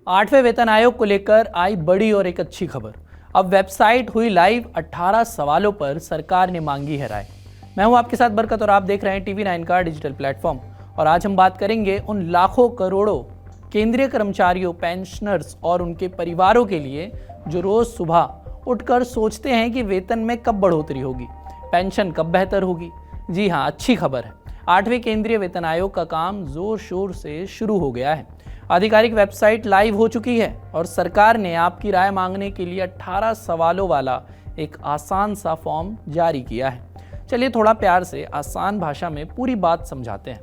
8वें वेतन आयोग को लेकर आई बड़ी और एक अच्छी खबर। अब वेबसाइट हुई लाइव, 18 सवालों पर सरकार ने मांगी है राय। मैं हूं आपके साथ बरकत और आप देख रहे हैं TV9 का डिजिटल प्लेटफॉर्म। और आज हम बात करेंगे उन लाखों करोड़ों केंद्रीय कर्मचारियों, पेंशनर्स और उनके परिवारों के लिए जो रोज सुबह उठकर सोचते हैं कि वेतन में कब बढ़ोतरी होगी, पेंशन कब बेहतर होगी। जी हाँ, अच्छी खबर है। 8वें केंद्रीय वेतन आयोग का काम जोर शोर से शुरू हो गया है। आधिकारिक वेबसाइट लाइव हो चुकी है और सरकार ने आपकी राय मांगने के लिए 18 सवालों वाला एक आसान सा फॉर्म जारी किया है। चलिए थोड़ा प्यार से आसान भाषा में पूरी बात समझाते हैं,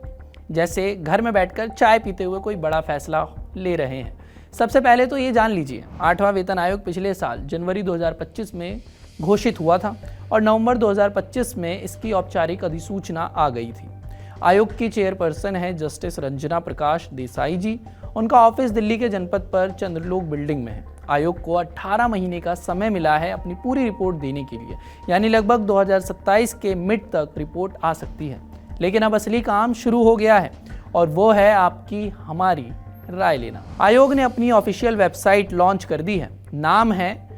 जैसे घर में बैठकर चाय पीते हुए कोई बड़ा फैसला ले रहे हैं। सबसे पहले तो ये जान लीजिए, 8वां वेतन आयोग पिछले साल जनवरी 2025 में घोषित हुआ था और नवंबर 2025 में इसकी औपचारिक अधिसूचना आ गई थी। आयोग की चेयरपर्सन है जस्टिस रंजना प्रकाश देसाई जी। उनका ऑफिस दिल्ली के जनपद पर चंद्रलोक बिल्डिंग में है। आयोग को 18 महीने का समय मिला है अपनी पूरी रिपोर्ट देने के लिए, यानी लगभग 2027 के मिड तक रिपोर्ट आ सकती है। लेकिन अब असली काम शुरू हो गया है और वो है आपकी हमारी राय लेना। आयोग ने अपनी ऑफिशियल वेबसाइट लॉन्च कर दी है। नाम है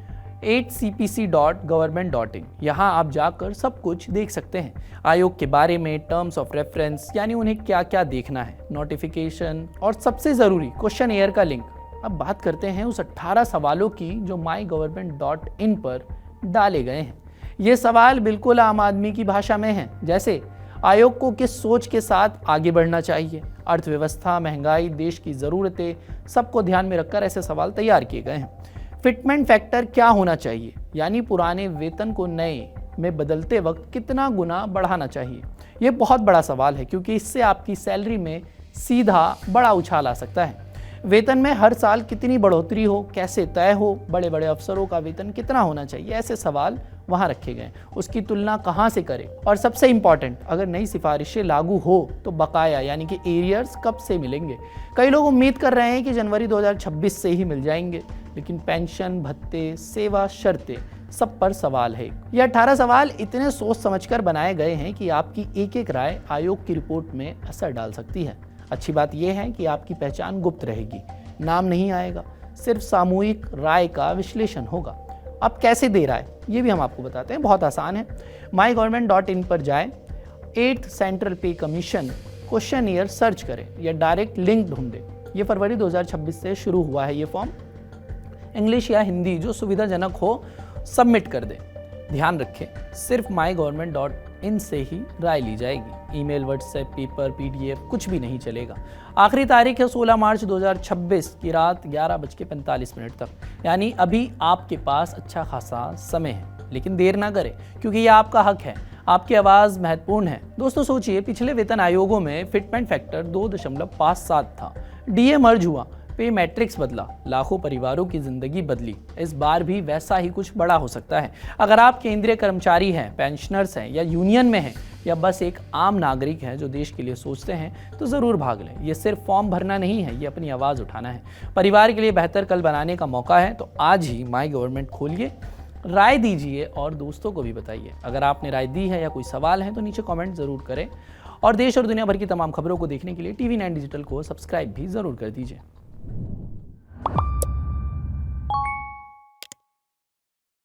8cpc.government.in। यहाँ आप जाकर सब कुछ देख सकते हैं, आयोग के बारे में, टर्म्स ऑफ रेफरेंस यानी उन्हें क्या क्या देखना है, नोटिफिकेशन और सबसे ज़रूरी क्वेश्चन एयर का लिंक। अब बात करते हैं उस 18 सवालों की जो mygovernment.in पर डाले गए हैं। ये सवाल बिल्कुल आम आदमी की भाषा में हैं, जैसे आयोग को किस सोच के साथ आगे बढ़ना चाहिए, अर्थव्यवस्था, महंगाई, देश की ज़रूरतें, सबको ध्यान में रखकर ऐसे सवाल तैयार किए गए हैं। फिटमेंट फैक्टर क्या होना चाहिए, यानी पुराने वेतन को नए में बदलते वक्त कितना गुना बढ़ाना चाहिए। ये बहुत बड़ा सवाल है क्योंकि इससे आपकी सैलरी में सीधा बड़ा उछाल आ सकता है। वेतन में हर साल कितनी बढ़ोतरी हो, कैसे तय हो, बड़े बड़े अफसरों का वेतन कितना होना चाहिए, ऐसे सवाल वहाँ रखे गए। उसकी तुलना कहाँ से करें, और सबसे इम्पॉर्टेंट, अगर नई सिफारिशें लागू हो तो बकाया यानी कि एरियर्स कब से मिलेंगे। कई लोग उम्मीद कर रहे हैं कि जनवरी 2026 से ही मिल जाएंगे, लेकिन पेंशन, भत्ते, सेवा शर्तें, सब पर सवाल है। ये 18 सवाल इतने सोच समझकर बनाए गए हैं कि आपकी एक एक राय आयोग की रिपोर्ट में असर डाल सकती है। अच्छी बात यह है कि आपकी पहचान गुप्त रहेगी, नाम नहीं आएगा, सिर्फ सामूहिक राय का विश्लेषण होगा। अब कैसे दे राय, ये भी हम आपको बताते हैं, बहुत आसान है। mygovernment.in पर जाएं, 8 सेंट्रल पे कमीशन क्वेश्चन ईयर सर्च करें या डायरेक्ट लिंक ढूंढें। ये फरवरी 2026 से शुरू हुआ है। ये फॉर्म इंग्लिश या हिंदी जो सुविधाजनक हो सबमिट कर दें। ध्यान रखें, सिर्फ mygovernment.in से ही राय ली जाएगी। ईमेल, व्हाट्सएप, पेपर, PDF कुछ भी नहीं चलेगा। आखिरी तारीख है 16 मार्च 2026 की रात 11:45 तक, यानी अभी आपके पास अच्छा खासा समय है। लेकिन देर ना करें क्योंकि ये आपका हक है, आपकी आवाज़ महत्वपूर्ण है। दोस्तों सोचिए, पिछले वेतन आयोगों में फिटमेंट फैक्टर 2.57 था, DA मर्ज हुआ, पे मैट्रिक्स बदला, लाखों परिवारों की जिंदगी बदली। इस बार भी वैसा ही कुछ बड़ा हो सकता है। अगर आप केंद्रीय कर्मचारी हैं, पेंशनर्स हैं या यूनियन में हैं या बस एक आम नागरिक हैं जो देश के लिए सोचते हैं, तो ज़रूर भाग लें। ये सिर्फ फॉर्म भरना नहीं है, ये अपनी आवाज़ उठाना है। परिवार के लिए बेहतर कल बनाने का मौका है, तो आज ही माई गवर्नमेंट खोलिए, राय दीजिए और दोस्तों को भी बताइए। अगर आपने राय दी है या कोई सवाल है तो नीचे कमेंट ज़रूर करें और देश और दुनिया भर की तमाम खबरों को देखने के लिए TV9 डिजिटल को सब्सक्राइब भी ज़रूर कर दीजिए।